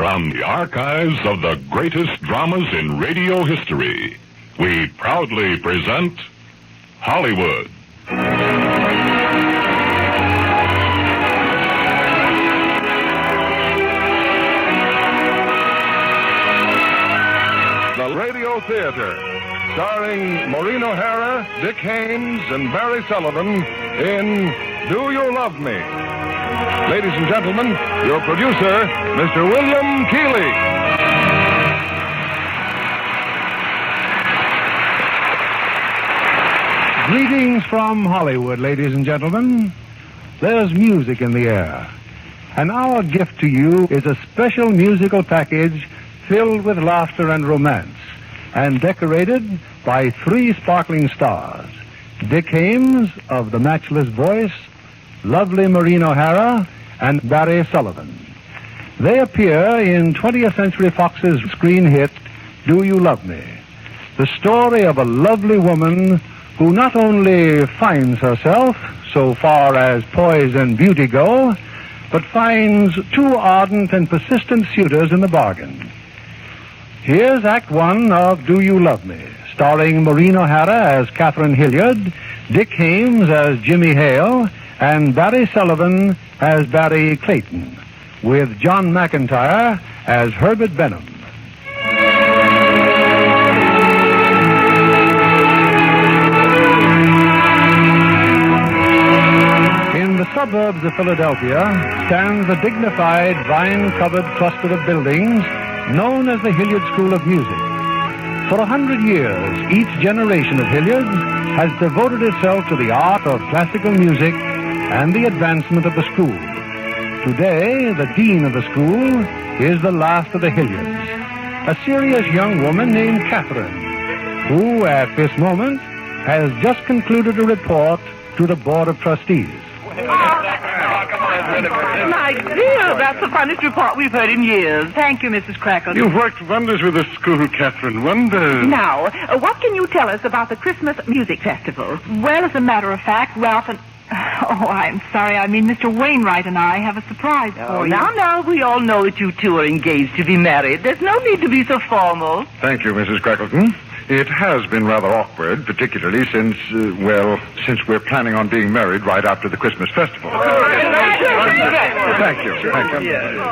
From the archives of the greatest dramas in radio history, we proudly present Hollywood. The Radio Theatre, starring Maureen O'Hara, Dick Haymes, and Barry Sullivan in Do You Love Me? Ladies and gentlemen, your producer, Mr. William Keighley. Greetings from Hollywood, ladies and gentlemen. There's music in the air. And our gift to you is a special musical package filled with laughter and romance, and decorated by three sparkling stars: Dick Haymes of the matchless voice, lovely Maureen O'Hara, and Barry Sullivan. They appear in 20th Century Fox's screen hit, Do You Love Me? The story of a lovely woman who not only finds herself, so far as poise and beauty go, but finds two ardent and persistent suitors in the bargain. Here's Act One of Do You Love Me, starring Maureen O'Hara as Katharine Hilliard, Dick Haymes as Jimmy Hale, and Barry Sullivan as Barry Clayton, with John McIntyre as Herbert Benham. In the suburbs of Philadelphia stands a dignified, vine-covered cluster of buildings known as the Hilliard School of Music. For 100 years, each generation of Hilliards has devoted itself to the art of classical music and the advancement of the school. Today, the dean of the school is the last of the Hilliards, a serious young woman named Katharine, who at this moment has just concluded a report to the Board of Trustees. My dear, that's the finest report we've heard in years. Thank you, Mrs. Crackle. You've worked wonders with the school, Katharine. Wonders. Now, what can you tell us about the Christmas Music Festival? Well, as a matter of fact, Ralph and... Oh, I'm sorry. I mean, Mr. Wainwright and I have a surprise for you. Now, we all know that you two are engaged to be married. There's no need to be so formal. Thank you, Mrs. Crackleton. It has been rather awkward, particularly since we're planning on being married right after the Christmas festival. Thank you.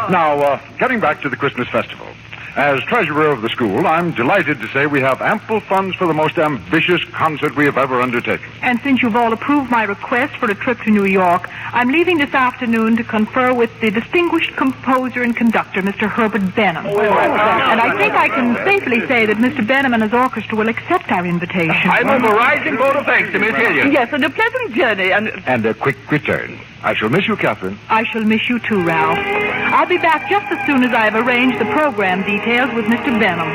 Now, getting back to the Christmas festival. As treasurer of the school, I'm delighted to say we have ample funds for the most ambitious concert we have ever undertaken. And since you've all approved my request for a trip to New York, I'm leaving this afternoon to confer with the distinguished composer and conductor, Mr. Herbert Benham. And I think I can safely say that Mr. Benham and his orchestra will accept our invitation. I move a rising vote of thanks to Miss Hilliard. Yes, and a pleasant journey, And a quick return. I shall miss you, Katharine. I shall miss you too, Ralph. I'll be back just as soon as I have arranged the program details with Mr. Benham.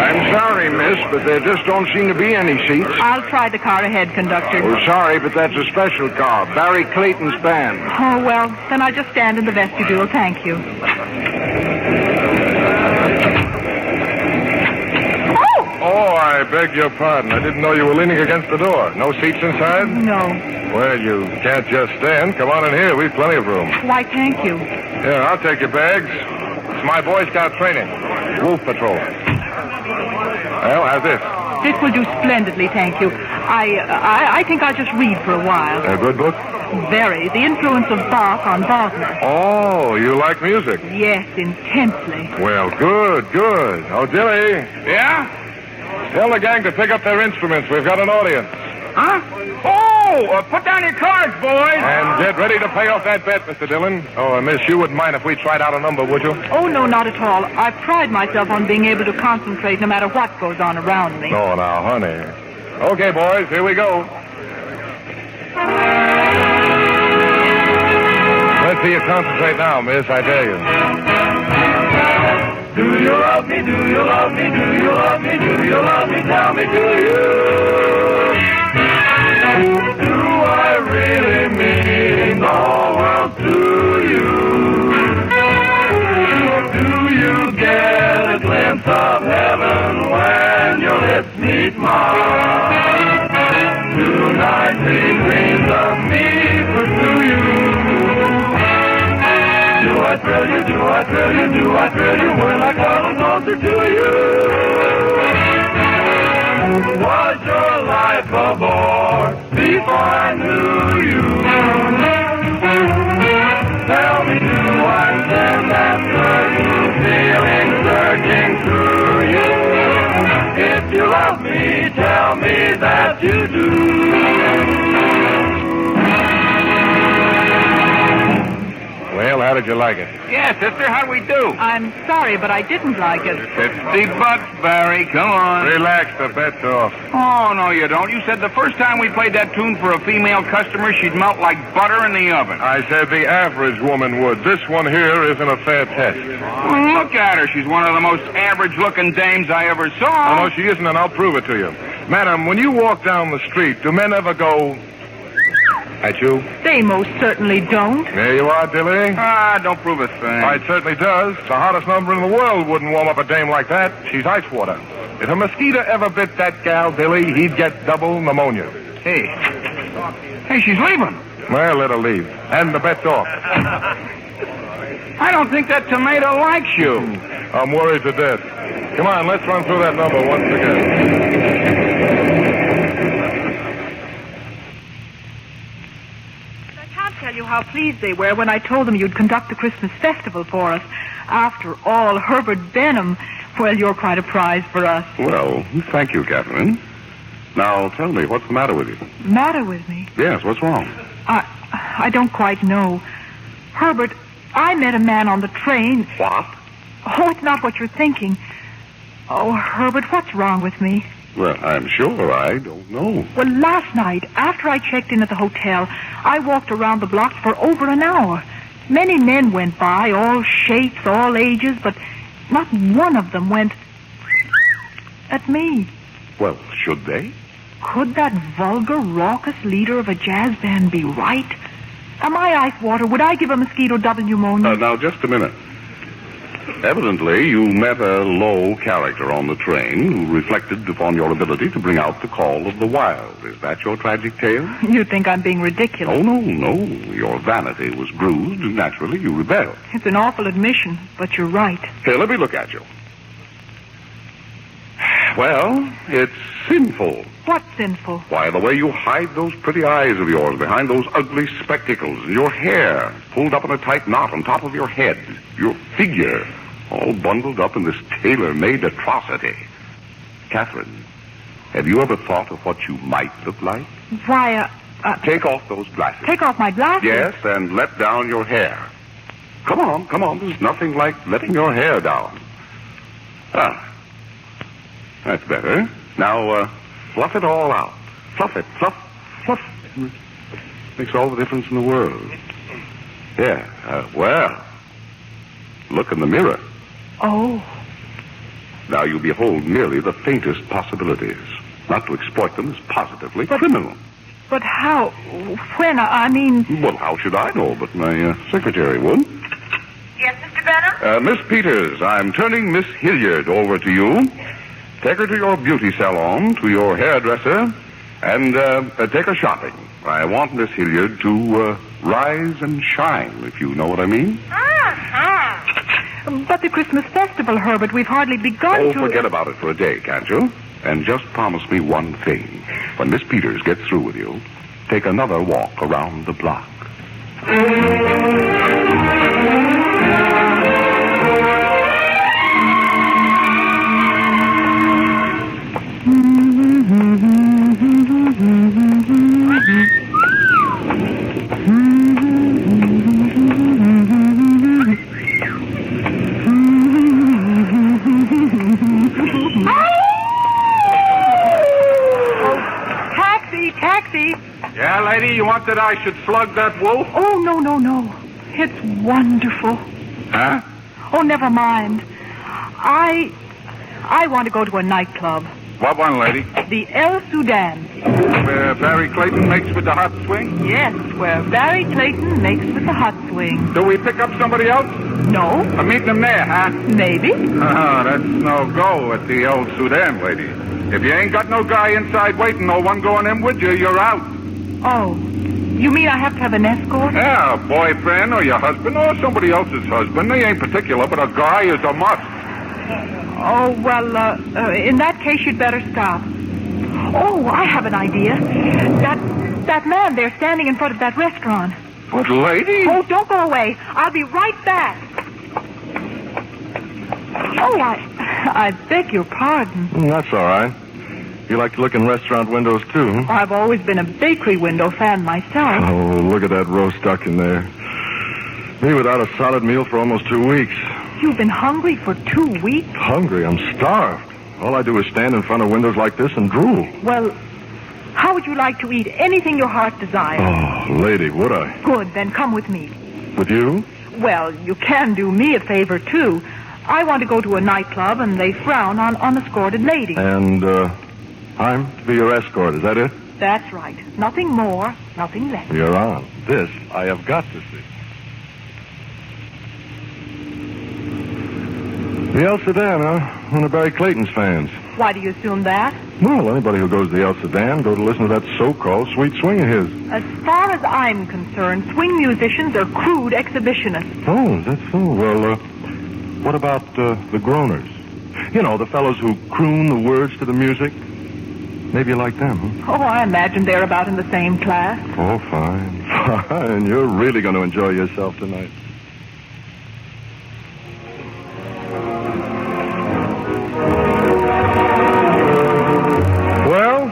I'm sorry, miss, but there just don't seem to be any seats. I'll try the car ahead, conductor. Oh, sorry, but that's a special car. Barry Clayton's band. Oh, well, then I'll just stand in the vestibule. Thank you. Oh, I beg your pardon. I didn't know you were leaning against the door. No seats inside? No. Well, you can't just stand. Come on in here. We've plenty of room. Why, thank you. Here, I'll take your bags. It's my Boy Scout training. Wolf Patrol. Well, how's this? This will do splendidly, thank you. I think I'll just read for a while. A good book? Very. The influence of Bach on Wagner. Oh, you like music? Yes, intensely. Well, good. Oh, Dilly. Yeah? Tell the gang to pick up their instruments. We've got an audience. Huh? Oh, put down your cards, boys. And get ready to pay off that bet, Mr. Dillon. Oh, miss, you wouldn't mind if we tried out a number, would you? Oh, no, not at all. I pride myself on being able to concentrate no matter what goes on around me. Oh, now, honey. Okay, boys, here we go. Let's see you concentrate now, miss, I tell you. Do you love me? Do you love me? Do you love me? Do you love me? Tell me, do you? Do I really mean the world to you? Do you get a glimpse of heaven when your lips meet mine? do I thrill you when I come closer to you? Was your life a bore before I knew you? Tell me, do I stand after you, feeling searching through you? If you love me, tell me that you do. Well, how did you like it? Yeah, sister, how'd we do? I'm sorry, but I didn't like it. $50, Barry. Come on. Relax, the bet's off. Oh, no, you don't. You said the first time we played that tune for a female customer, she'd melt like butter in the oven. I said the average woman would. This one here isn't a fair test. Well, look at her. She's one of the most average-looking dames I ever saw. Oh, no, she isn't, and I'll prove it to you. Madam, when you walk down the street, do men ever go at you? They most certainly don't. There you are, Dilly. Don't prove a thing. Why, it certainly does. The hottest number in the world wouldn't warm up a dame like that. She's ice water. If a mosquito ever bit that gal, Dilly, he'd get double pneumonia. Hey, she's leaving. Well, let her leave. And the bet's off. I don't think that tomato likes you. I'm worried to death. Come on, let's run through that number once again. I can't tell you how pleased they were when I told them you'd conduct the Christmas festival for us. After all, Herbert Benham, well, you're quite a prize for us. Well, thank you, Katharine. Now, tell me, what's the matter with you? Matter with me? Yes, what's wrong? I don't quite know. Herbert, I met a man on the train. What? Oh, it's not what you're thinking. Oh, Herbert, what's wrong with me? Well, I'm sure I don't know. Well, last night, after I checked in at the hotel, I walked around the block for over an hour. Many men went by, all shapes, all ages, but not one of them went at me. Well, should they? Could that vulgar, raucous leader of a jazz band be right? Am I ice water? Would I give a mosquito double pneumonia? Now, just a minute. Evidently, you met a low character on the train who reflected upon your ability to bring out the call of the wild. Is that your tragic tale? You think I'm being ridiculous. Oh, no. Your vanity was bruised, and naturally you rebelled. It's an awful admission, but you're right. Here, let me look at you. Well, it's sinful. What's sinful? Why, the way you hide those pretty eyes of yours behind those ugly spectacles, and your hair pulled up in a tight knot on top of your head, your figure all bundled up in this tailor-made atrocity. Katharine, have you ever thought of what you might look like? Why, Take off those glasses. Take off my glasses? Yes, and let down your hair. Come on. There's nothing like letting your hair down. That's better. Now, fluff it all out. Fluff it. Fluff. Makes all the difference in the world. Yeah, well, look in the mirror. Oh. Now you behold merely the faintest possibilities. Not to exploit them is positively criminal. But how? When? I mean... Well, how should I know? But my secretary would. Yes, Mr. Benham? Miss Peters, I'm turning Miss Hilliard over to you. Take her to your beauty salon, to your hairdresser, and take her shopping. I want Miss Hilliard to rise and shine, if you know what I mean. But the Christmas festival, Herbert, we've hardly begun to... Forget about it for a day, can't you? And just promise me one thing. When Miss Peters gets through with you, take another walk around the block. Taxi! Yeah, lady, you want that I should slug that wolf? Oh, no. It's wonderful. Huh? Oh, never mind. I want to go to a nightclub. What one, lady? The El Sudan. Where Barry Clayton makes with the hot swing? Yes, where Barry Clayton makes with the hot swing. Do we pick up somebody else? No. I'm meeting them there, huh? Maybe. That's no go at the old Sudan, lady. If you ain't got no guy inside waiting, no one going in with you, you're out. Oh. You mean I have to have an escort? Yeah, a boyfriend or your husband or somebody else's husband. They ain't particular, but a guy is a must. Oh, well, in that case, you'd better stop. Oh, I have an idea. That man there standing in front of that restaurant. But, lady... Oh, don't go away. I'll be right back. Oh, I beg your pardon. That's all right. You like to look in restaurant windows, too? I've always been a bakery window fan myself. Oh, look at that roast duck in there. Me without a solid meal for almost 2 weeks. You've been hungry for 2 weeks? Hungry? I'm starved. All I do is stand in front of windows like this and drool. Well, how would you like to eat anything your heart desires? Oh, lady, would I? Good, then come with me. With you? Well, you can do me a favor, too. I want to go to a nightclub, and they frown on unescorted ladies. And, I'm to be your escort, is that it? That's right. Nothing more, nothing less. You're on. This I have got to see. The El Sedan, huh? One of Barry Clayton's fans. Why do you assume that? Well, anybody who goes to the El Sedan go to listen to that so-called sweet swing of his. As far as I'm concerned, swing musicians are crude exhibitionists. Oh, that's so. Well, what about the groaners? You know, the fellows who croon the words to the music. Maybe you like them, huh? Oh, I imagine they're about in the same class. Oh, fine. Fine. You're really going to enjoy yourself tonight. Well,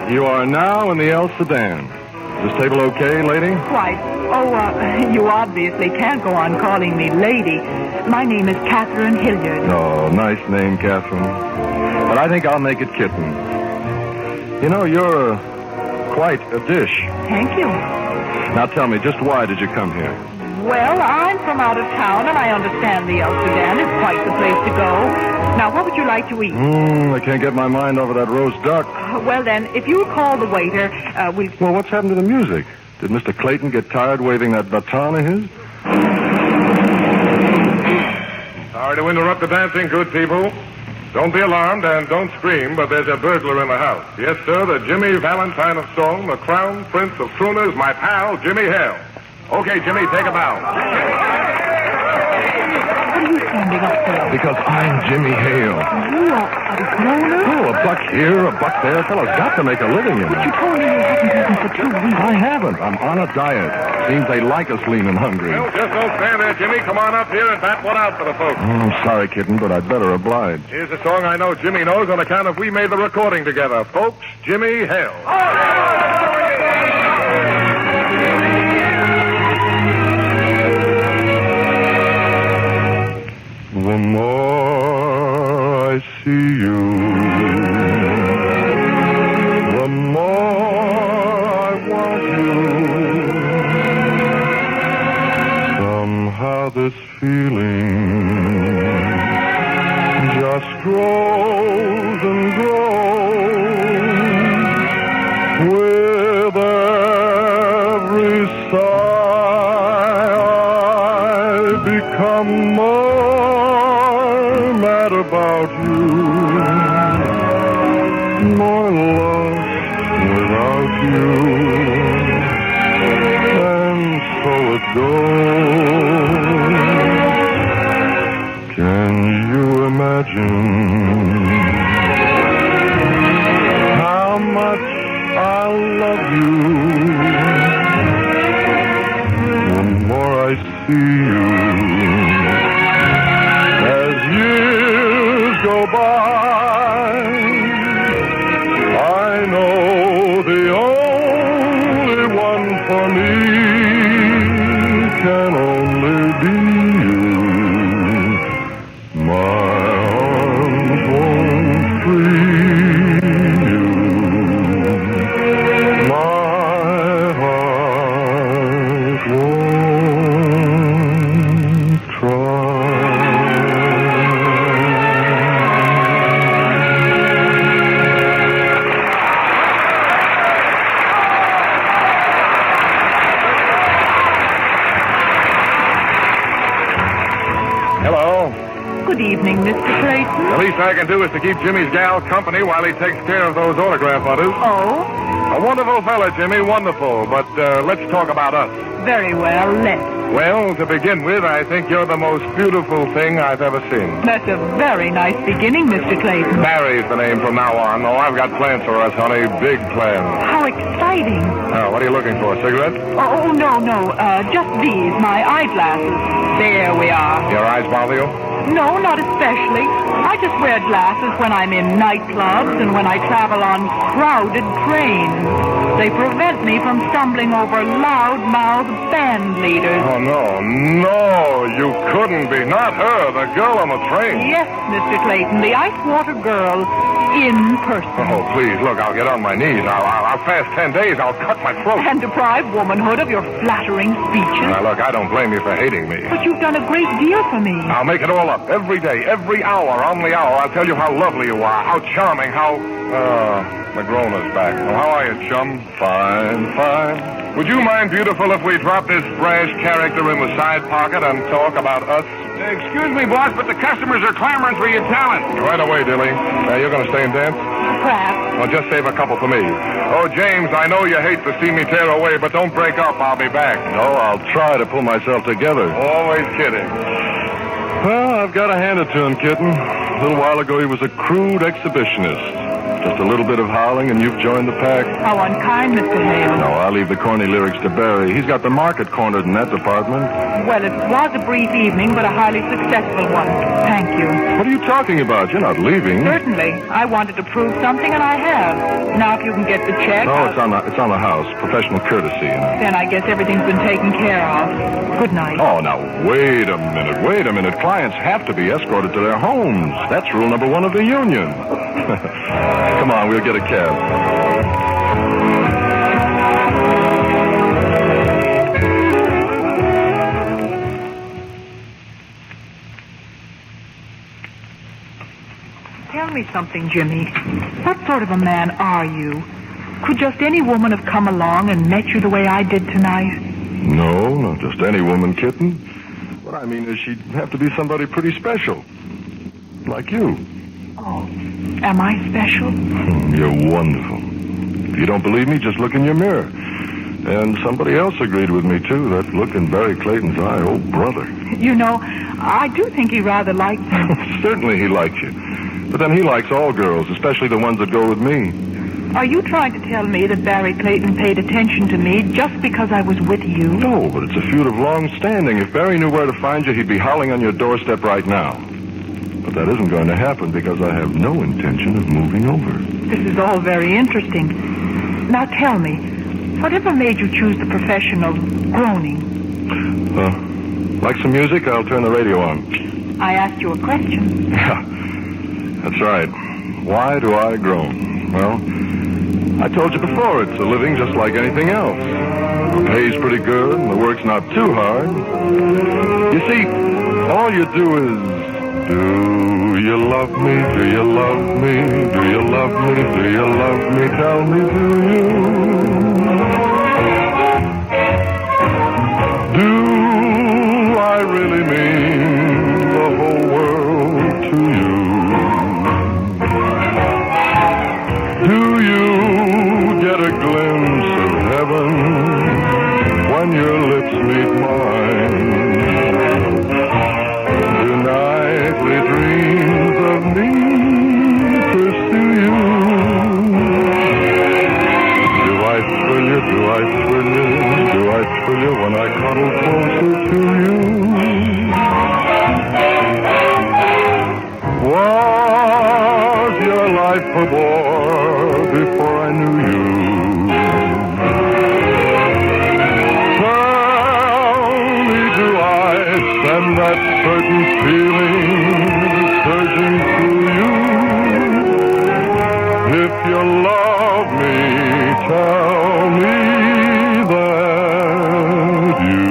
you are now in the El Sedan. Is this table okay, lady? Quite. Oh, you obviously can't go on calling me lady. My name is Katharine Hilliard. Oh, nice name, Katharine. But I think I'll make it Kitten. You know, you're quite a dish. Thank you. Now tell me, just why did you come here? Well, I'm from out of town, and I understand the El Sedan is quite the place to go. Now, what would you like to eat? I can't get my mind over that roast duck. Well, then, if you'll call the waiter, we'll... Well, what's happened to the music? Did Mr. Clayton get tired waving that baton of his? Sorry to interrupt the dancing, good people. Don't be alarmed and don't scream, but there's a burglar in the house. Yes, sir, the Jimmy Valentine of song, the crown prince of crooners, my pal, Jimmy Hale. Okay, Jimmy, take a bow. What are you standing up for? Because I'm Jimmy Hale. You are a crooner? Oh, a buck here, a buck there. Fellow's got to make a living, you know. But you told me you hadn't eaten for 2 weeks. I haven't. I'm on a diet. Seems they like us lean and hungry. Well, just don't stand there, Jimmy. Come on up here and bat one out for the folks. I'm sorry, Kitten, but I'd better oblige. Here's a song I know Jimmy knows on account of we made the recording together. Folks, Jimmy Hale. The more I see you, the more I want you. Somehow this feeling just grows and grows with every sigh. I become more about you, more lost without you, and so it goes. Can you imagine how much I love you? The more I see you, go by, I know the only one for me can only be you. My arms won't free you. My heart won't try. Good evening, Mr. Clayton. The least I can do is to keep Jimmy's gal company while he takes care of those autograph hunters. Oh? A wonderful fella, Jimmy, wonderful. But let's talk about us. Very well, let's. Well, to begin with, I think you're the most beautiful thing I've ever seen. That's a very nice beginning, Mr. Clayton. Barry's the name from now on. Oh, I've got plans for us, honey. Big plans. How exciting. Oh, what are you looking for? A cigarette? Oh, no. Just these, my eyeglasses. There we are. Your eyes bother you? No, not especially. I just wear glasses when I'm in nightclubs and when I travel on crowded trains. They prevent me from stumbling over loud-mouthed band leaders. Oh, no, you couldn't be. Not her, the girl on the train. Yes, Mr. Clayton, the ice water girl in person. Oh, please, look, I'll get on my knees. I'll fast 10 days. I'll cut my throat. And deprive womanhood of your flattering speeches. Now, look, I don't blame you for hating me. But you've done a great deal for me. I'll make it all up. Every day, every hour, on the hour. I'll tell you how lovely you are, how charming, how... Madrona's back. Well, how are you, chum? Fine. Would you mind, beautiful, if we drop this brash character in the side pocket and talk about us? Excuse me, boss, but the customers are clamoring for your talent. Right away, Dilly. You're going to stay and dance? Perhaps. Well, just save a couple for me. Oh, James, I know you hate to see me tear away, but don't break up. I'll be back. No, I'll try to pull myself together. Always kidding. Well, I've got to hand it to him, Kitten. A little while ago, he was a crude exhibitionist. Just a little bit of howling, and you've joined the pack. How unkind, Mr. Hale. No, I'll leave the corny lyrics to Barry. He's got the market cornered in that department. Well, it was a brief evening, but a highly successful one. Thank you. What are you talking about? You're not leaving. Certainly. I wanted to prove something, and I have. Now, if you can get the check... No, it's on the house. Professional courtesy, you know. Then I guess everything's been taken care of. Good night. Oh, now, wait a minute. Clients have to be escorted to their homes. That's rule number 1 of the union. Come on, we'll get a cab. Tell me something, Jimmy. What sort of a man are you? Could just any woman have come along and met you the way I did tonight? No, not just any woman, Kitten. What I mean is she'd have to be somebody pretty special. Like you. Oh, am I special? You're wonderful. If you don't believe me, just look in your mirror. And somebody else agreed with me, too. That look in Barry Clayton's eye, oh, brother. You know, I do think he rather likes me. Certainly he likes you. But then he likes all girls, especially the ones that go with me. Are you trying to tell me that Barry Clayton paid attention to me just because I was with you? No, but it's a feud of long standing. If Barry knew where to find you, he'd be howling on your doorstep right now. But that isn't going to happen because I have no intention of moving over. This is all very interesting. Now tell me, whatever made you choose the profession of groaning? Like some music? I'll turn the radio on. I asked you a question. Yeah, that's right. Why do I groan? Well, I told you before, it's a living just like anything else. The pay's pretty good, and the work's not too hard. You see, all you do is... Do you love me? Do you love me? Do you love me? Do you love me? Tell me, do you? Do I really mean the whole world to you? Do you get a glimpse of heaven when your lips meet mine? Nightly dreams of me pursue you. Do I thrill you? Do I thrill you? Do I thrill you when I cuddle closer to you? Was your life a bore before I knew you? And that certain feeling surging through you. If you love me, tell me that you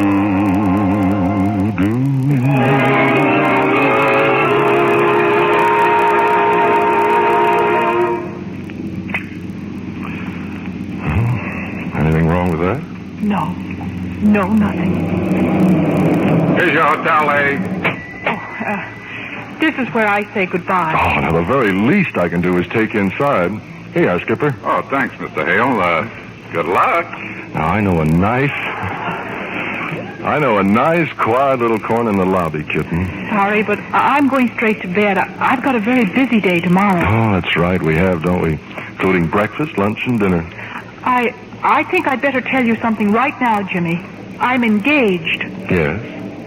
do. Anything wrong with that? No, nothing. Here's your hotel, eh? This is where I say goodbye. Oh, now the very least I can do is take you inside. Here you are, Skipper. Oh, thanks, Mr. Hale. Good luck. Now, I know a nice, quiet little corner in the lobby, Kitten. Sorry, but I'm going straight to bed. I've got a very busy day tomorrow. Oh, that's right, we have, don't we? Including breakfast, lunch, and dinner. I think I'd better tell you something right now, Jimmy. I'm engaged. Yes?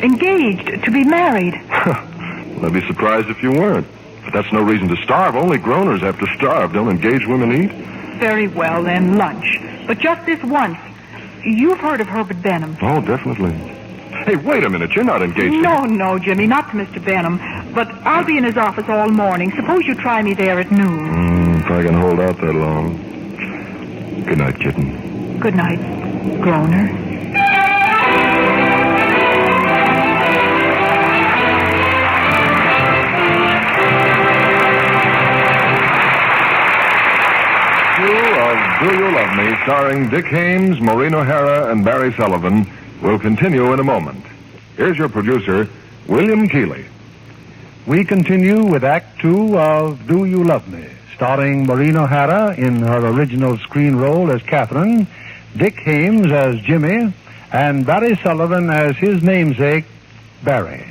Engaged to be married. I'd be surprised if you weren't. But that's no reason to starve. Only groaners have to starve. Don't engaged women eat? Very well, then, lunch. But just this once. You've heard of Herbert Benham. Oh, definitely. Hey, wait a minute. You're not engaged. No, Jimmy, not to Mr. Benham. But I'll be in his office all morning. Suppose you try me there at noon. If I can hold out that long. Good night, Kitten. Good night, groaner. Do You Love Me, starring Dick Haymes, Maureen O'Hara, and Barry Sullivan, will continue in a moment. Here's your producer, William Keeley. We continue with Act 2 of Do You Love Me, starring Maureen O'Hara in her original screen role as Katharine, Dick Haymes as Jimmy, and Barry Sullivan as his namesake, Barry.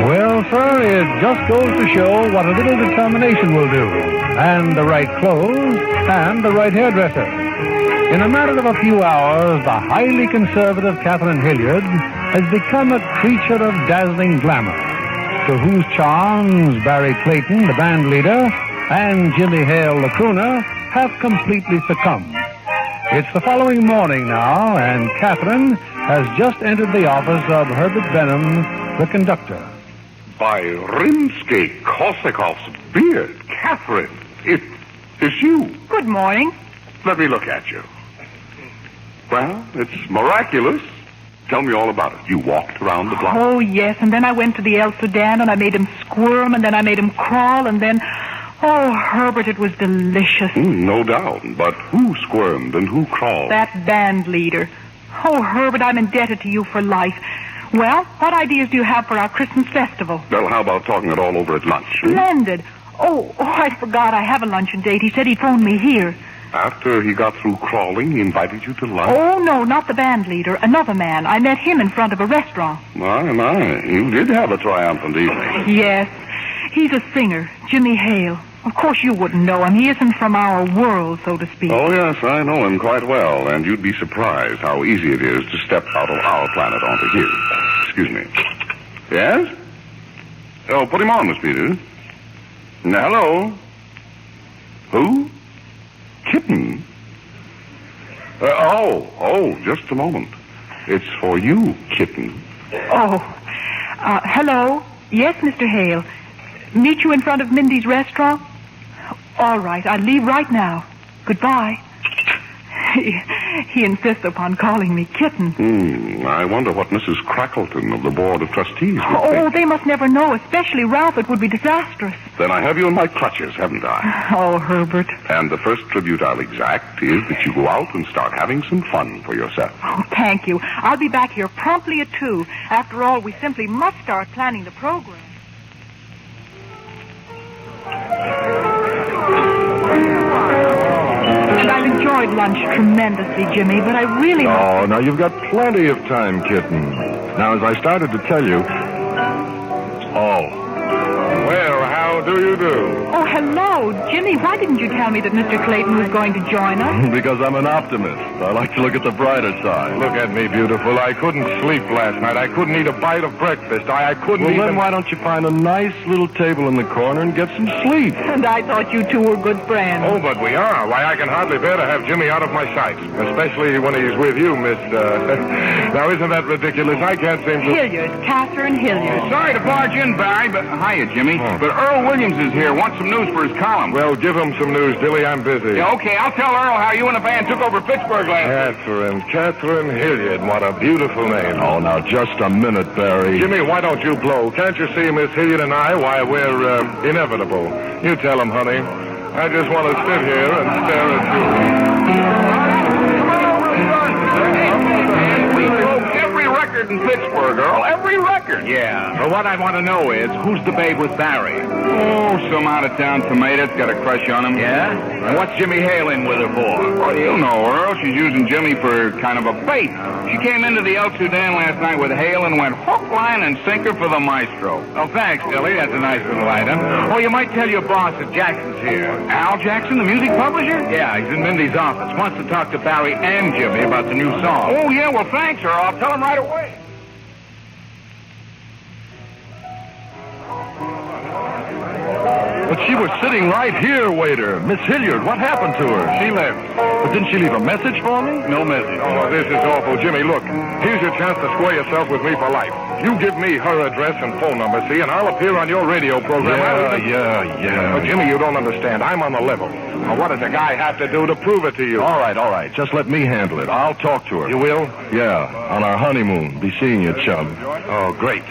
Well, sir, it just goes to show what a little determination will do, and the right clothes, and the right hairdresser. In a matter of a few hours, the highly conservative Katharine Hilliard has become a creature of dazzling glamour, to whose charms Barry Clayton, the bandleader, and Jimmy Hale, the crooner, have completely succumbed. It's the following morning now, and Katharine has just entered the office of Herbert Benham, the conductor. By Rimsky-Korsakov's beard, Katharine, it's you. Good morning. Let me look at you. Well, it's miraculous. Tell me all about it. You walked around the block? Oh, yes, and then I went to the El Sudan, and I made him squirm, and then I made him crawl, and then... Oh, Herbert, it was delicious. No doubt. But who squirmed and who crawled? That band leader. Oh, Herbert, I'm indebted to you for life. Well, what ideas do you have for our Christmas festival? Well, how about talking it all over at lunch? Splendid. Oh, I forgot I have a luncheon date. He said he'd phone me here. After he got through crawling, he invited you to lunch? Oh, no, not the band leader. Another man. I met him in front of a restaurant. My. You did have a triumphant evening. Yes. He's a singer, Jimmy Hale. Of course you wouldn't know him. He isn't from our world, so to speak. Oh, yes, I know him quite well, and you'd be surprised how easy it is to step out of our planet onto his. Excuse me. Yes? Oh, put him on, Miss Peters. Hello? Who? Kitten? Just a moment. It's for you, Kitten. Hello? Yes, Mr. Hale. Meet you in front of Mindy's restaurant? All right, I'll leave right now. Goodbye. He insists upon calling me Kitten. I wonder what Mrs. Crackleton of the Board of Trustees would think. They must never know, especially Ralph. It would be disastrous. Then I have you in my clutches, haven't I? Oh, Herbert. And the first tribute I'll exact is that you go out and start having some fun for yourself. Oh, thank you. I'll be back here promptly at 2. After all, we simply must start planning the program. And I've enjoyed lunch tremendously, Jimmy, but I really... Oh, now you've got plenty of time, Kitten. Now, as I started to tell you... Well, how do you do? Oh, hello. Jimmy, why didn't you tell me that Mr. Clayton was going to join us? Because I'm an optimist. I like to look at the brighter side. Look at me, beautiful. I couldn't sleep last night. I couldn't eat a bite of breakfast. I couldn't Well, even... then why don't you find a nice little table in the corner and get some sleep? And I thought you two were good friends. Oh, but we are. Why, I can hardly bear to have Jimmy out of my sight. Especially when he's with you, Miss... Now, isn't that ridiculous? I can't seem to... Hilliard. Katharine Hilliard. Sorry to barge in, Barry, but... Hiya, Jimmy. But Earl Williams is here. Wants some news for his column. Well, give him some news, Dilly. I'm busy. Yeah, okay. I'll tell Earl how you and the band took over Pittsburgh last week. Katharine Hilliard. What a beautiful name. Oh, now, just a minute, Barry. Jimmy, why don't you blow? Can't you see Miss Hilliard and I? Why, we're inevitable. You tell him, honey. I just want to sit here and stare at you. heard it in Pittsburgh, Earl. Every record. Yeah, but what I want to know is, who's the babe with Barry? Oh, some out-of-town tomato's got a crush on him. Yeah? And what's Jimmy Hale in with her for? Well, you know, Earl. She's using Jimmy for kind of a bait. She came into the El Sudan last night with Hale and went hook, line, and sinker for the maestro. Oh, thanks, Dilly. That's a nice little item. Oh, you might tell your boss that Jackson's here. Al Jackson, the music publisher? Yeah, he's in Mindy's office. Wants to talk to Barry and Jimmy about the new song. Oh, yeah, well, thanks, Earl. I'll tell him right away. But she was sitting right here, waiter. Miss Hilliard, what happened to her? She left. But didn't she leave a message for me? No message. Oh, this is awful. Jimmy, look. Here's your chance to square yourself with me for life. You give me her address and phone number, see, and I'll appear on your radio program. Yeah. But, Jimmy, you don't understand. I'm on the level. Now, what does a guy have to do to prove it to you? All right. Just let me handle it. I'll talk to her. You will? Yeah, on our honeymoon. Be seeing you, chum. Oh, great.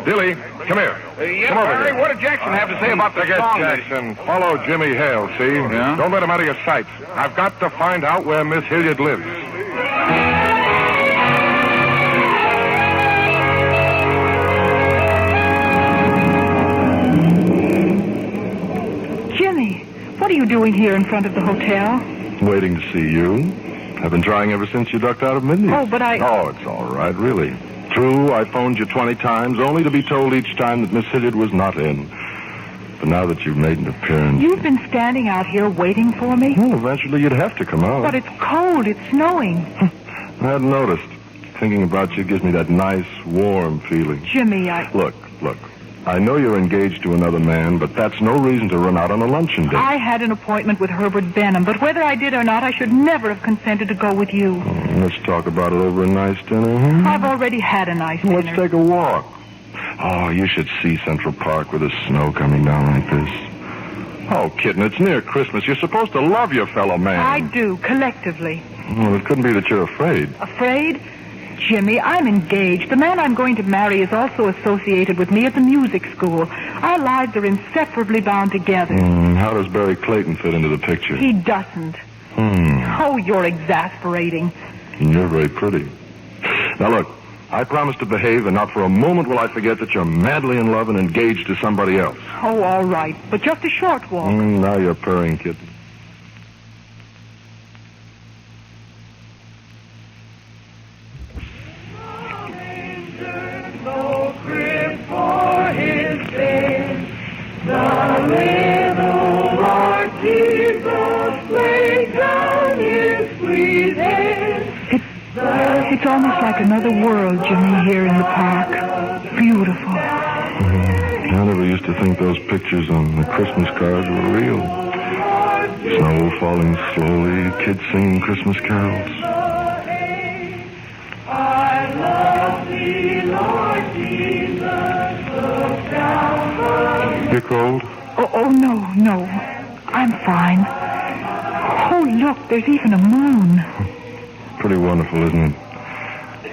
Dilly, come here. Yeah, Come over Barry, here. what did Jackson have to say about the Forget song? Jackson. Follow Jimmy Hale, see? Yeah? Don't let him out of your sight. I've got to find out where Miss Hilliard lives. Jimmy, what are you doing here in front of the hotel? Waiting to see you. I've been trying ever since you ducked out of Mindy's. Oh, but I... Oh, it's all right, really. True, I phoned you 20 times, only to be told each time that Miss Hilliard was not in. But now that you've made an appearance... You've been standing out here waiting for me? Well, eventually you'd have to come out. But it's cold. It's snowing. I hadn't noticed. Thinking about you gives me that nice, warm feeling. Jimmy, I... Look. I know you're engaged to another man, but that's no reason to run out on a luncheon date. I had an appointment with Herbert Benham, but whether I did or not, I should never have consented to go with you. Let's talk about it over a nice dinner, huh? I've already had a nice dinner. Let's take a walk. Oh, you should see Central Park with the snow coming down like this. Oh, Kitten, it's near Christmas. You're supposed to love your fellow man. I do, collectively. Well, it couldn't be that you're afraid. Afraid? Jimmy, I'm engaged. The man I'm going to marry is also associated with me at the music school. Our lives are inseparably bound together. How does Barry Clayton fit into the picture? He doesn't. Oh, you're exasperating. And you're very pretty. Now, look, I promise to behave, and not for a moment will I forget that you're madly in love and engaged to somebody else. Oh, all right. But just a short walk. Now you're purring, Kitten. It's almost like another world, Jimmy, here in the park. Beautiful. I never used to think those pictures on the Christmas cards were real. Snow falling slowly, kids singing Christmas carols. I love thee, Lord Jesus, look down. You're cold? Oh, no. I'm fine. Oh, look, there's even a moon. Pretty wonderful, isn't it?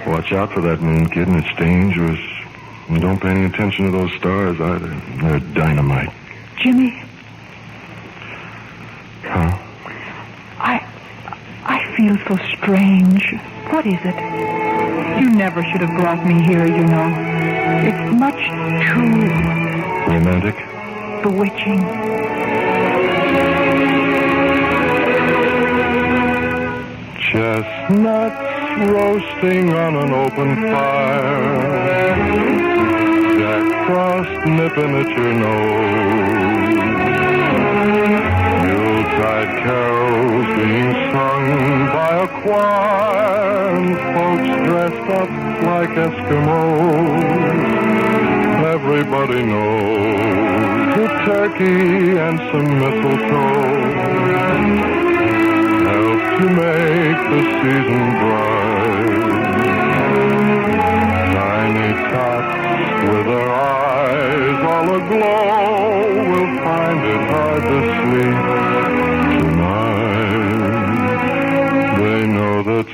Watch out for that moon, kid, and it's dangerous. And don't pay any attention to those stars either. They're dynamite. Jimmy? Huh? I feel so strange. What is it? You never should have brought me here, you know. It's much too... Romantic? Bewitching. Chestnuts roasting on an open fire. Jack Frost nipping at your nose. Yuletide carols being sung by a choir, and folks dressed up like Eskimos. Everybody knows a turkey and some mistletoe help to make the season bright. Tiny tots with their eyes all aglow will find it hard to sleep tonight. They know that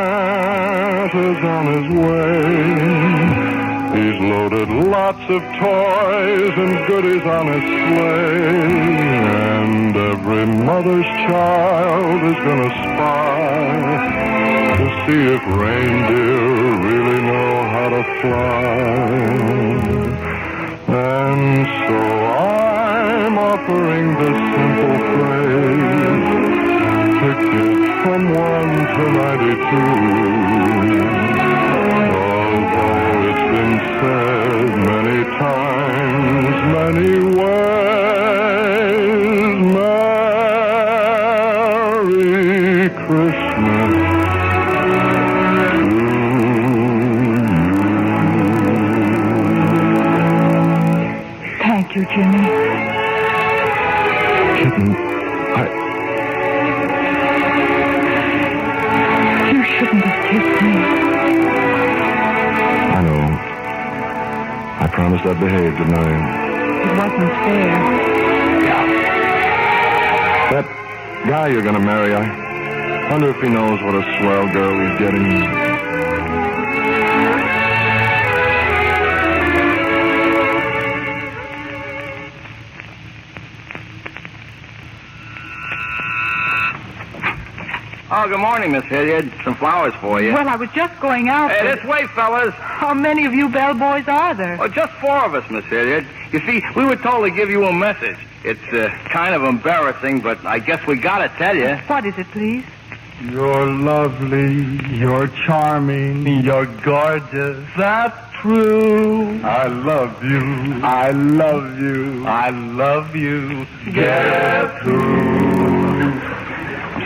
Santa's on his way. He's loaded lots of toys and goodies on his sleigh. And every mother's child is gonna spy to see if reindeer really know how to fly. And so I'm offering this simple phrase, tickets from 1 to 92. Although it's been said many times, many ways, Merry Christmas to you. Thank you, Jimmy. Kitten, You shouldn't have kissed me. I know. I promised I'd behave, didn't I? It wasn't fair. That guy you're gonna marry, I wonder if he knows what a swell girl he's getting. Oh, good morning, Miss Hilliard. Some flowers for you. Well, I was just going out. Hey, but- this way, fellas. How many of you bellboys are there? Well, just 4 of us, Miss Hilliard. You see, we were told to give you a message. It's kind of embarrassing, but I guess we gotta tell you. What is it, please? You're lovely, you're charming, you're gorgeous. That's true. I love you. I love you. I love you. Gertrude.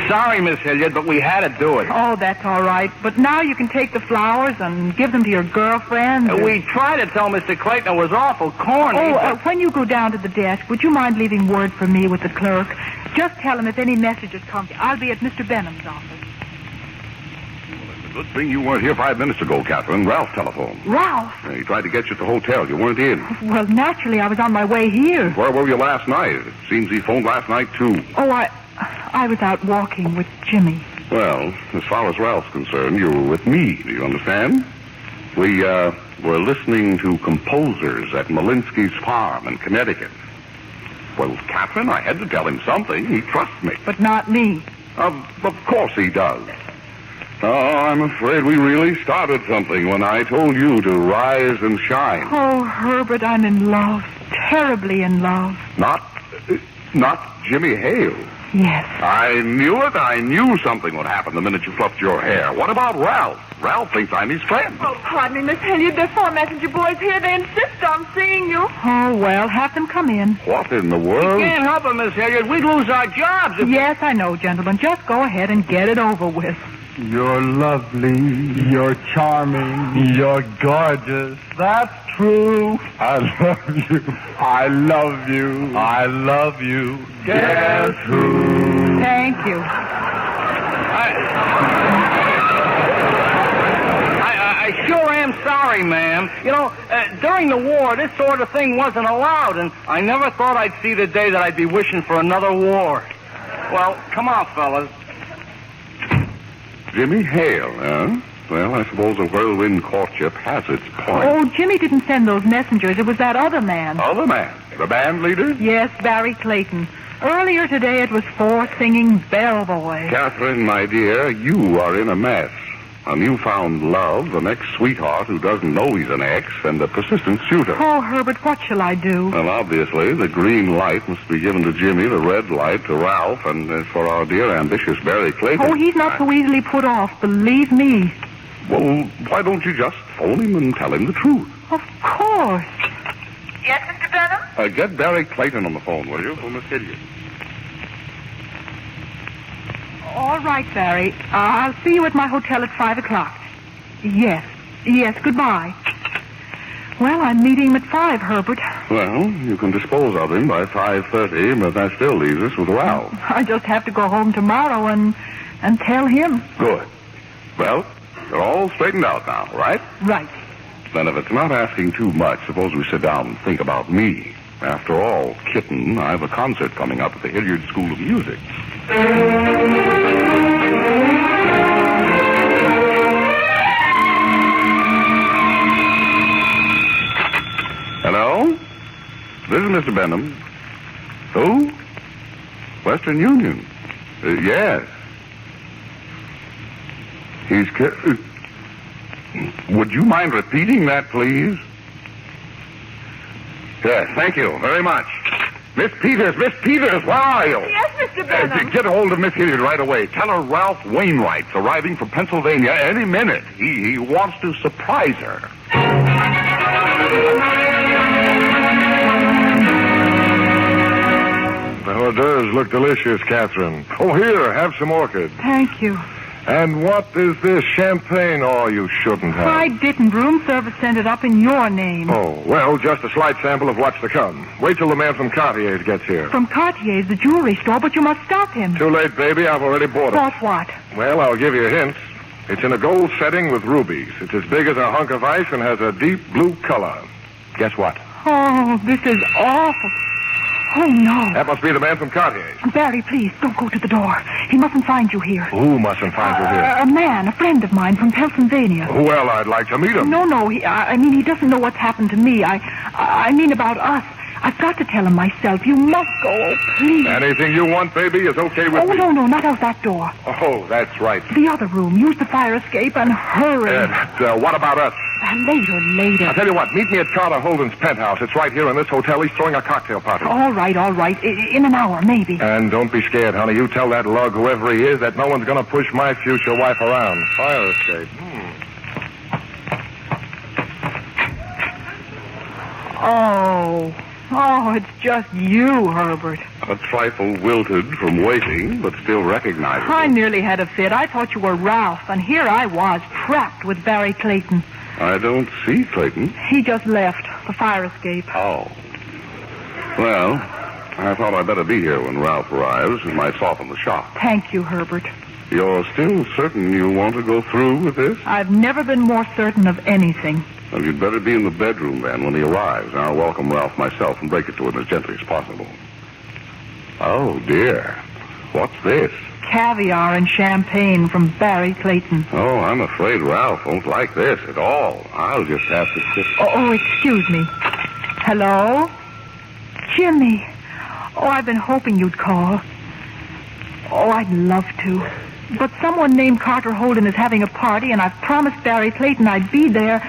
Sorry, Miss Hilliard, but we had to do it. Oh, that's all right. But now you can take the flowers and give them to your girlfriend. We tried to tell Mr. Clayton it was awful corny. When you go down to the desk, would you mind leaving word for me with the clerk? Just tell him if any messages come. I'll be at Mr. Benham's office. Good thing you weren't here 5 minutes ago, Katharine. Ralph telephoned. Ralph? He tried to get you at the hotel. You weren't in. Well, naturally, I was on my way here. Where were you last night? It seems he phoned last night, too. Oh, I was out walking with Jimmy. Well, as far as Ralph's concerned, you were with me. Do you understand? We, were listening to composers at Malinsky's farm in Connecticut. Well, Katharine, I had to tell him something. He trusts me. But not me. Of course he does. Oh, I'm afraid we really started something when I told you to rise and shine. Oh, Herbert, I'm in love. Terribly in love. Not Jimmy Hale. Yes. I knew it. I knew something would happen the minute you fluffed your hair. What about Ralph? Ralph thinks I'm his friend. Oh, pardon me, Miss Hilliard. There are 4 messenger boys here. They insist on seeing you. Oh, well, have them come in. What in the world? We can't help it, Miss Hilliard. We'd lose our jobs if... Yes, I know, gentlemen. Just go ahead and get it over with. You're lovely, you're charming, you're gorgeous. That's true. I love you. I love you. I love you. Gertrude. Thank you. I sure am sorry, ma'am. You know, during the war, this sort of thing wasn't allowed, and I never thought I'd see the day that I'd be wishing for another war. Well, come on, fellas. Jimmy Hale, huh? Well, I suppose a whirlwind courtship has its point. Oh, Jimmy didn't send those messengers. It was that other man. Other man? The band leader? Yes, Barry Clayton. Earlier today it was 4 singing bellboys. Catherine, my dear, you are in a mess. A newfound love, an ex-sweetheart who doesn't know he's an ex, and a persistent suitor. Oh, Herbert, what shall I do? Well, obviously, the green light must be given to Jimmy, the red light to Ralph, and as for our dear ambitious Barry Clayton... Oh, he's not so easily put off, believe me. Well, why don't you just phone him and tell him the truth? Of course. Yes, Mr. Benham? Get Barry Clayton on the phone, will you? For Miss Hilliard. All right, Barry. I'll see you at my hotel at 5 o'clock. Yes, goodbye. Well, I'm meeting him at 5, Herbert. Well, you can dispose of him by 5:30, but that still leaves us with Ralph. I just have to go home tomorrow and tell him. Good. Well, they're all straightened out now, right? Right. Then if it's not asking too much, suppose we sit down and think about me. After all, Kitten, I have a concert coming up at the Hilliard School of Music. Hello? This is Mr. Benham. Who? Western Union. Yes. Would you mind repeating that, please? Yes, thank you very much. Miss Peters, where are you? Yes, Mr. Benham. Get a hold of Miss Hilliard right away. Tell her Ralph Wainwright's arriving from Pennsylvania any minute. He wants to surprise her. The hors d'oeuvres look delicious, Katharine. Oh, here, have some orchids. Thank you. And what is this champagne? Oh, you shouldn't have. I didn't. Room service sent it up in your name. Oh, well, just a slight sample of what's to come. Wait till the man from Cartier's gets here. From Cartier's, the jewelry store, but you must stop him. Too late, baby. I've already bought it. Bought what? Well, I'll give you hints. It's in a gold setting with rubies. It's as big as a hunk of ice and has a deep blue color. Guess what? Oh, this is awful. Oh, no. That must be the man from Cartier's. Barry, please, don't go to the door. He mustn't find you here. Who mustn't find you here? A man, a friend of mine from Pennsylvania. Well, I'd like to meet him. No, he doesn't know what's happened to me. I mean about us. I've got to tell him myself. You must go, oh, please. Anything you want, baby, is okay with me. Oh, no, not out that door. Oh, that's right. The other room. Use the fire escape and hurry. What about us? Later. I'll tell you what, meet me at Carter Holden's penthouse. It's right here in this hotel. He's throwing a cocktail party. All right. In an hour, maybe. And don't be scared, honey. You tell that lug, whoever he is, that no one's going to push my future wife around. Fire escape. Oh, it's just you, Herbert. A trifle wilted from waiting, but still recognizable. I nearly had a fit. I thought you were Ralph, and here I was, trapped with Barry Clayton. I don't see Clayton. He just left. The fire escape. Oh. Well, I thought I'd better be here when Ralph arrives. It might soften the shock. Thank you, Herbert. You're still certain you want to go through with this? I've never been more certain of anything. Well, you'd better be in the bedroom then when he arrives. I'll welcome Ralph myself and break it to him as gently as possible. Oh, dear. What's this? Caviar and champagne from Barry Clayton. Oh, I'm afraid Ralph won't like this at all. I'll just have to sit... Oh, excuse me. Hello? Jimmy. Oh, I've been hoping you'd call. Oh, I'd love to. But someone named Carter Holden is having a party, and I've promised Barry Clayton I'd be there.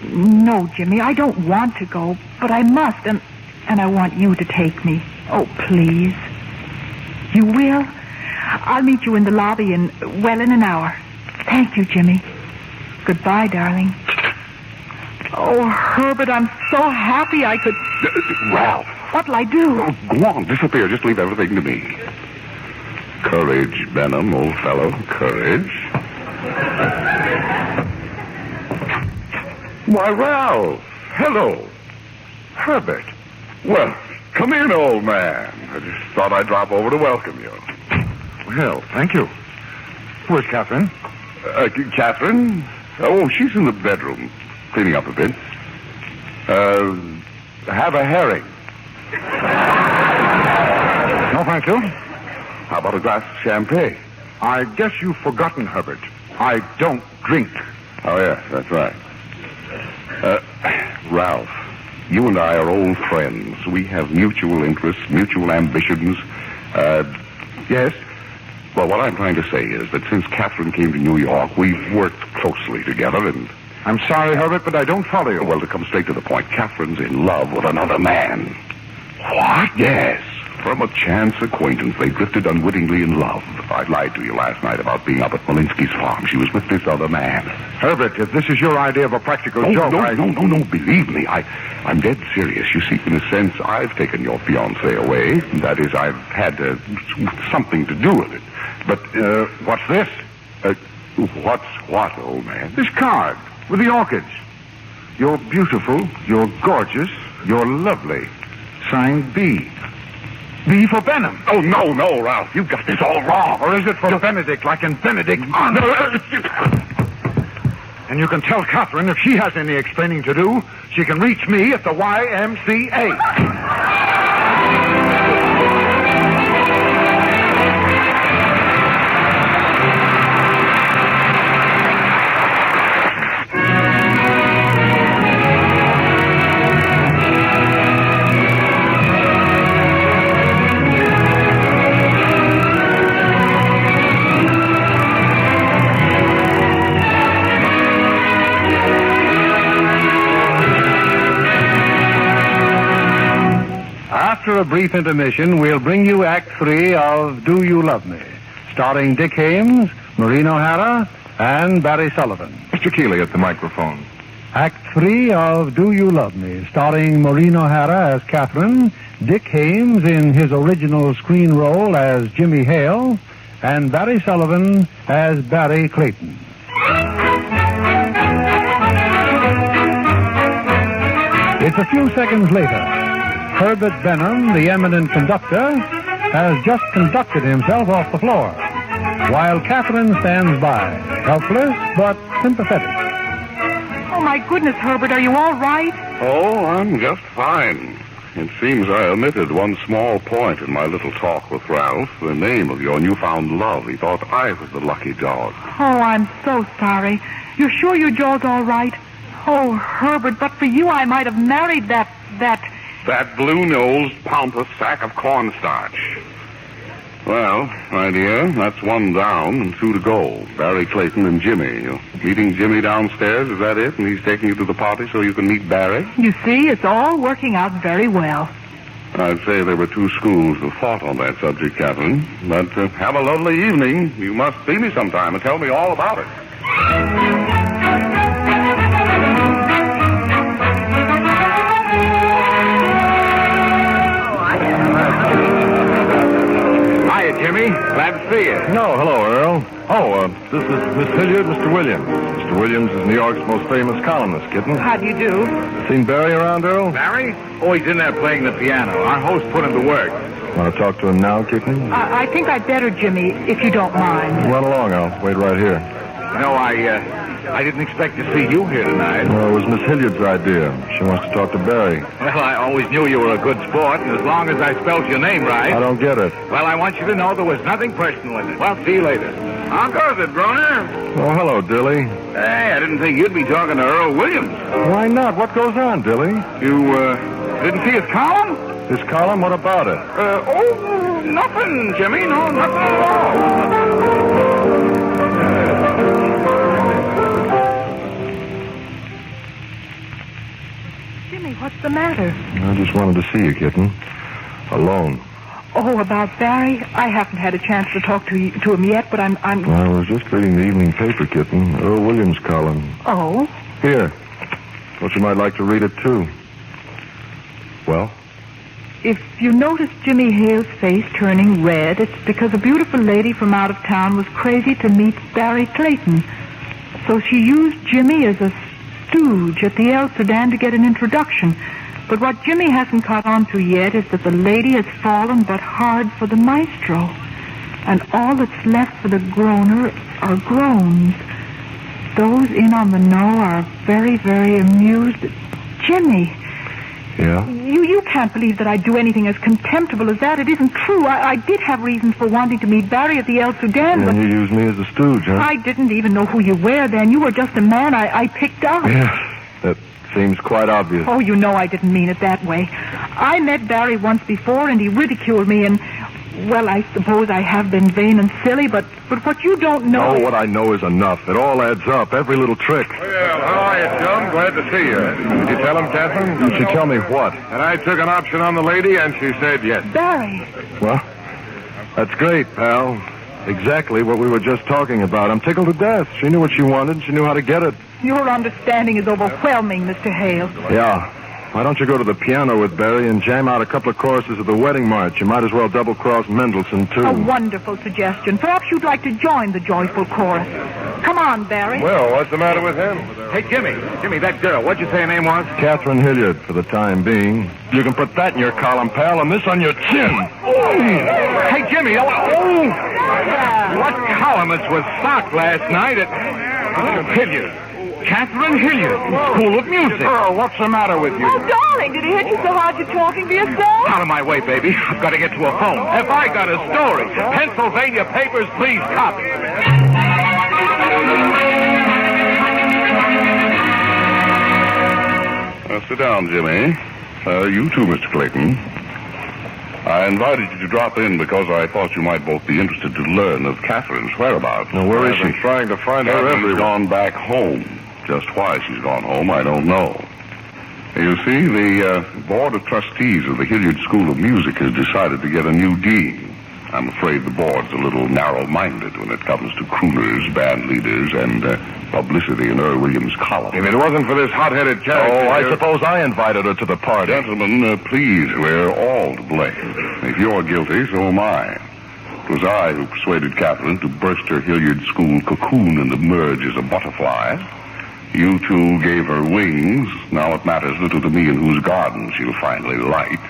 No, Jimmy, I don't want to go, but I must, and I want you to take me. Oh, please. You will? I'll meet you in the lobby in an hour. Thank you, Jimmy. Goodbye, darling. Oh, Herbert, I'm so happy I could... Ralph. What'll I do? Oh, go on, disappear. Just leave everything to me. Courage, Benham, old fellow. Courage. Why, Ralph. Hello. Herbert. Well, come in, old man. I just thought I'd drop over to welcome you. Well, thank you. Where's Katharine? Katharine? Oh, she's in the bedroom, cleaning up a bit. Have a herring. No, thank you. How about a glass of champagne? I guess you've forgotten, Herbert. I don't drink. Oh, yes, that's right. Ralph, you and I are old friends. We have mutual interests, mutual ambitions. Yes? Well, what I'm trying to say is that since Katharine came to New York, we've worked closely together and... I'm sorry, Herbert, but I don't follow you. Well, to come straight to the point, Katharine's in love with another man. What? Yes. From a chance acquaintance, they drifted unwittingly in love. I lied to you last night about being up at Malinsky's farm. She was with this other man. Herbert, if this is your idea of a practical joke, No, believe me. I'm dead serious. You see, in a sense, I've taken your fiancée away. That is, I've had something to do with it. But, what's this? What's what, old man? This card with the orchids. You're beautiful, you're gorgeous, you're lovely. Signed B. B for Benham. Oh, no, Ralph. You've got this all wrong. Or is it for Benedict, like in Benedict? And you can tell Katharine if she has any explaining to do, she can reach me at the YMCA. brief intermission, we'll bring you Act 3 of Do You Love Me, starring Dick Haymes, Maureen O'Hara, and Barry Sullivan. Mr. Keeley at the microphone. Act 3 of Do You Love Me, starring Maureen O'Hara as Katharine, Dick Haymes in his original screen role as Jimmy Hale, and Barry Sullivan as Barry Clayton. It's a few seconds later. Herbert Benham, the eminent conductor, has just conducted himself off the floor, while Katharine stands by, helpless but sympathetic. Oh, my goodness, Herbert, are you all right? Oh, I'm just fine. It seems I omitted one small point in my little talk with Ralph, the name of your newfound love. He thought I was the lucky dog. Oh, I'm so sorry. You're sure your jaw's all right? Oh, Herbert, but for you, I might have married that... That blue-nosed, pompous sack of cornstarch. Well, my dear, that's one down and 2 to go. Barry Clayton and Jimmy. You're meeting Jimmy downstairs, is that it? And he's taking you to the party so you can meet Barry? You see, it's all working out very well. I'd say there were 2 schools of thought on that subject, Katharine. But have a lovely evening. You must see me sometime and tell me all about it. Jimmy, glad to see you. No, hello, Earl. Oh, this is Miss Hilliard, Mr. Williams. Mr. Williams is New York's most famous columnist, Kitten. How do you do? Seen Barry around, Earl? Barry? Oh, he's in there playing the piano. Our host put him to work. Want to talk to him now, Kitten? I think I'd better, Jimmy, if you don't mind. Run along, I'll wait right here. No, I didn't expect to see you here tonight. Well, it was Miss Hilliard's idea. She wants to talk to Barry. Well, I always knew you were a good sport, and as long as I spelled your name right... I don't get it. Well, I want you to know there was nothing personal in it. Well, see you later. How goes it, Broner? Oh, hello, Dilly. Hey, I didn't think you'd be talking to Earl Williams. Why not? What goes on, Dilly? You, didn't see his column? His column? What about it? Nothing, Jimmy. No, nothing at all. Jimmy, what's the matter? I just wanted to see you, Kitten. Alone. Oh, about Barry? I haven't had a chance to talk to him yet, but I'm... Well, I was just reading the evening paper, Kitten. Earl Williams' column. Oh? Here. Thought you might like to read it, too. Well? If you notice Jimmy Hale's face turning red, it's because a beautiful lady from out of town was crazy to meet Barry Clayton. So she used Jimmy as a stooge at the El Sudan to get an introduction. But what Jimmy hasn't caught on to yet is that the lady has fallen but hard for the maestro. And all that's left for the groaner are groans. Those in on the know are very, very amused. Jimmy. Yeah? You can't believe that I'd do anything as contemptible as that. It isn't true. I did have reasons for wanting to meet Barry at the El Sudan, but... And you used me as a stooge, huh? I didn't even know who you were then. You were just a man I picked up. Yes, that seems quite obvious. Oh, you know I didn't mean it that way. I met Barry once before, and he ridiculed me, and... Well, I suppose I have been vain and silly, but what you don't know... Oh, what I know is enough. It all adds up, every little trick. Well, how are you, chum? Glad to see you. Did you tell him, Katharine? Did she tell me what? And I took an option on the lady, and she said yes. Barry. Well, that's great, pal. Exactly what we were just talking about. I'm tickled to death. She knew what she wanted. She knew how to get it. Your understanding is overwhelming, Mr. Hale. Yeah. Why don't you go to the piano with Barry and jam out a couple of choruses of the Wedding March? You might as well double-cross Mendelssohn, too. A wonderful suggestion. Perhaps you'd like to join the joyful chorus. Come on, Barry. Well, what's the matter with him? Hey, Jimmy, that girl, what'd you say her name was? Katharine Hilliard, for the time being. You can put that in your column, pal, and this on your chin. Oh. Hey, Jimmy, what columnist was socked last night at Hilliard? Katharine Hilliard, School of Music. Earl, what's the matter with you? Oh, darling, did it hit you so hard you're talking to yourself? Out of my way, baby. I've got to get to a phone. Have I got a story? Pennsylvania papers, please copy. Sit down, Jimmy. You too, Mr. Clayton. I invited you to drop in because I thought you might both be interested to learn of Katharine's whereabouts. Now, where is she? I've been trying to find her everywhere. She's gone back home. Just why she's gone home, I don't know. You see, the Board of Trustees of the Hilliard School of Music has decided to get a new dean. I'm afraid the board's a little narrow-minded when it comes to crooners, band leaders, and publicity in Earl Williams' column. If it wasn't for this hot-headed character... Oh, I suppose I invited her to the party. Gentlemen, please, we're all to blame. If you're guilty, so am I. It was I who persuaded Katharine to burst her Hilliard School cocoon and emerge as a butterfly. You two gave her wings. Now it matters little to me in whose garden she'll finally light.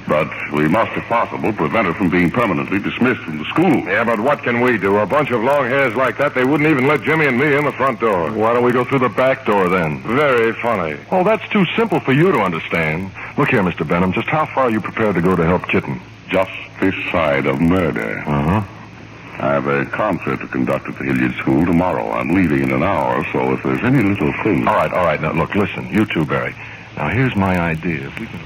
But we must, if possible, prevent her from being permanently dismissed from the school. Yeah, but what can we do? A bunch of long hairs like that, they wouldn't even let Jimmy and me in the front door. Why don't we go through the back door, then? Very funny. Oh, that's too simple for you to understand. Look here, Mr. Benham, just how far are you prepared to go to help Kitten? Just this side of murder. Uh-huh. I have a concert to conduct at the Hilliard School tomorrow. I'm leaving in an hour, so if there's any little thing... All right. Now, look, listen. You too, Barry. Now, here's my idea. If we can...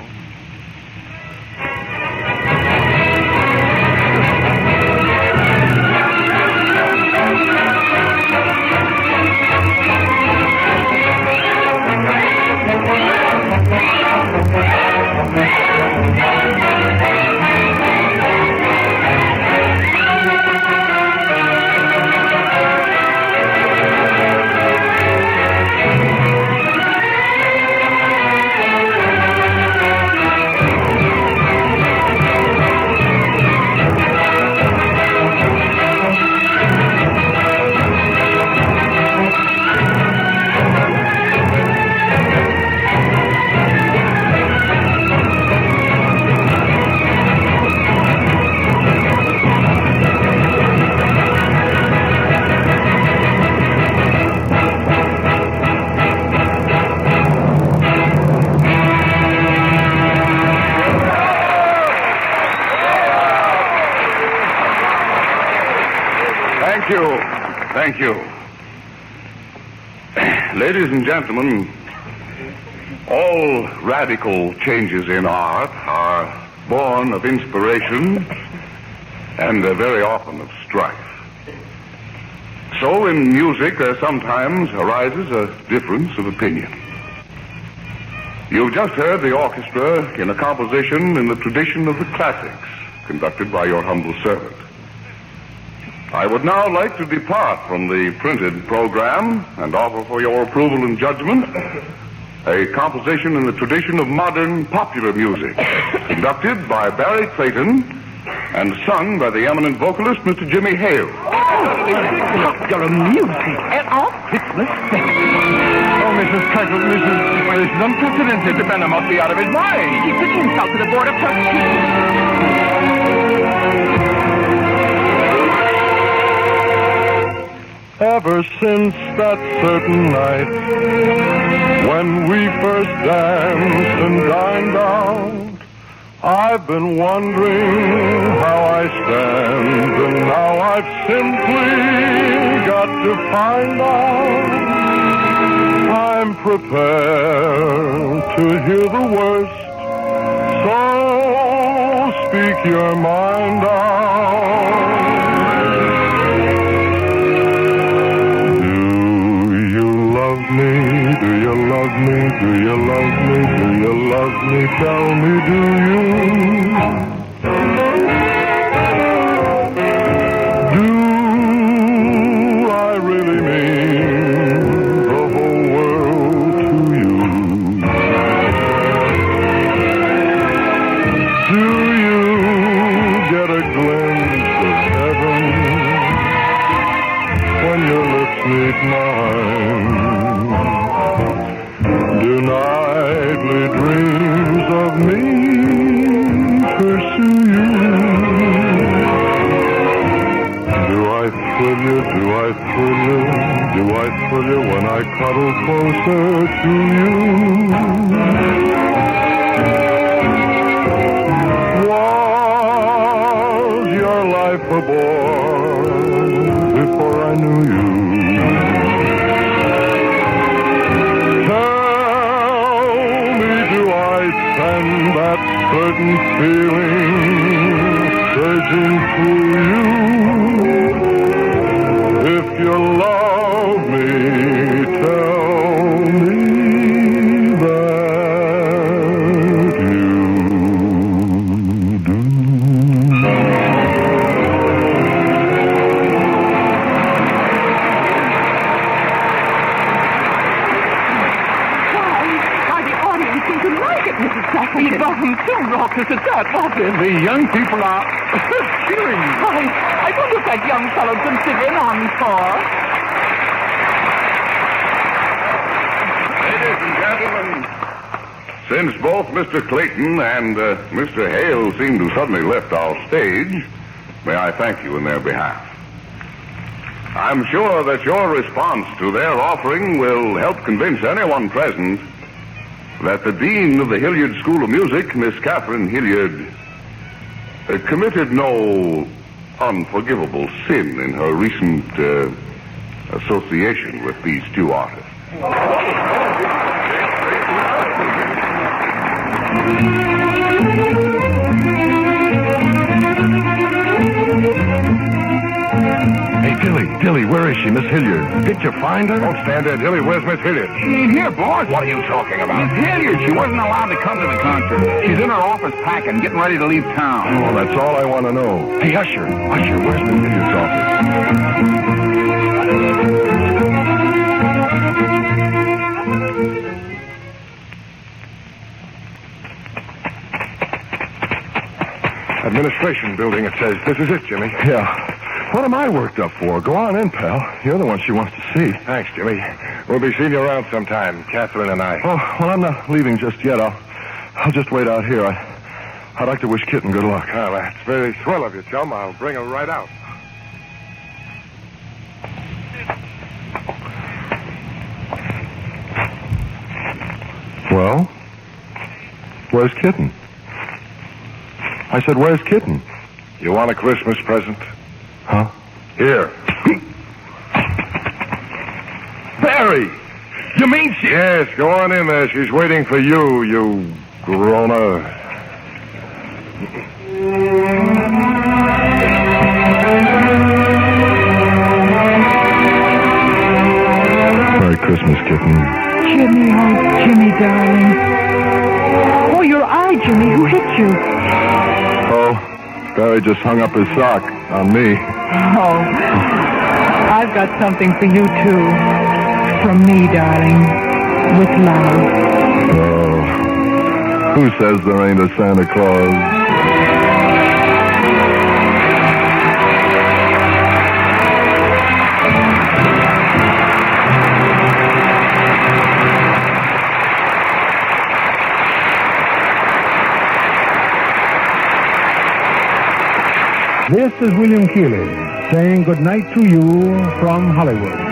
Thank you. Ladies and gentlemen, all radical changes in art are born of inspiration and very often of strife. So in music there sometimes arises a difference of opinion. You've just heard the orchestra in a composition in the tradition of the classics, conducted by your humble servant. I would now like to depart from the printed program and offer for your approval and judgment a composition in the tradition of modern popular music, conducted by Barry Clayton and sung by the eminent vocalist, Mr. Jimmy Hale. Popular music at our Christmas fest. Oh, Mrs. Clayton, this is unprecedented. The Benham must be out of his mind. It's an insult to the Board of Trustees. Ever since that certain night when we first danced and dined out, I've been wondering how I stand, and now I've simply got to find out. I'm prepared to hear the worst, so speak your mind out. Do you love me? Do you love me? Do you love me? Tell me, do you? Do I really mean the whole world to you? Do you get a glimpse of heaven when your lips meet mine? Do nightly dreams of me pursue you? Do I thrill you? Do I thrill you? Do I thrill you when I cuddle closer to you? Was your life a bore before I knew you? And that certain feeling surging through you. If you love me, tell me that. nothing too raucous at that, was it? The young people are cheering. I wonder if that young fellow can sit in encore. Ladies and gentlemen, since both Mr. Clayton and Mr. Hale seem to suddenly left our stage, may I thank you in their behalf. I'm sure that your response to their offering will help convince anyone present that the Dean of the Hilliard School of Music, Miss Katharine Hilliard, committed no unforgivable sin in her recent association with these two artists. Hey, Dilly, where is she, Miss Hilliard? Did you find her? Don't stand there, Dilly. Where's Miss Hilliard? She ain't here, boss. What are you talking about? Miss Hilliard, she wasn't allowed to come to the concert. She's in her office packing, getting ready to leave town. Oh, that's all I want to know. Hey, Usher, where's Miss Hilliard's office? Administration building, it says. This is it, Jimmy. Yeah. What am I worked up for? Go on in, pal. You're the one she wants to see. Thanks, Jimmy. We'll be seeing you around sometime, Katharine and I. Oh, well, I'm not leaving just yet. I'll just wait out here. I'd like to wish Kitten good luck. Oh, that's very swell of you, chum. I'll bring her right out. Well, where's Kitten? I said, where's Kitten? You want a Christmas present? Huh? Here. Barry! You mean she... Yes, go on in there. She's waiting for you, you groaner. Merry Christmas, Kitten. Jimmy, oh, Jimmy, darling. Oh, your eye, Jimmy. Who hit you? Oh, Barry just hung up his sock on me. Oh, I've got something for you, too. From me, darling. With love. Oh, who says there ain't a Santa Claus? This is William Keighley saying good night to you from Hollywood.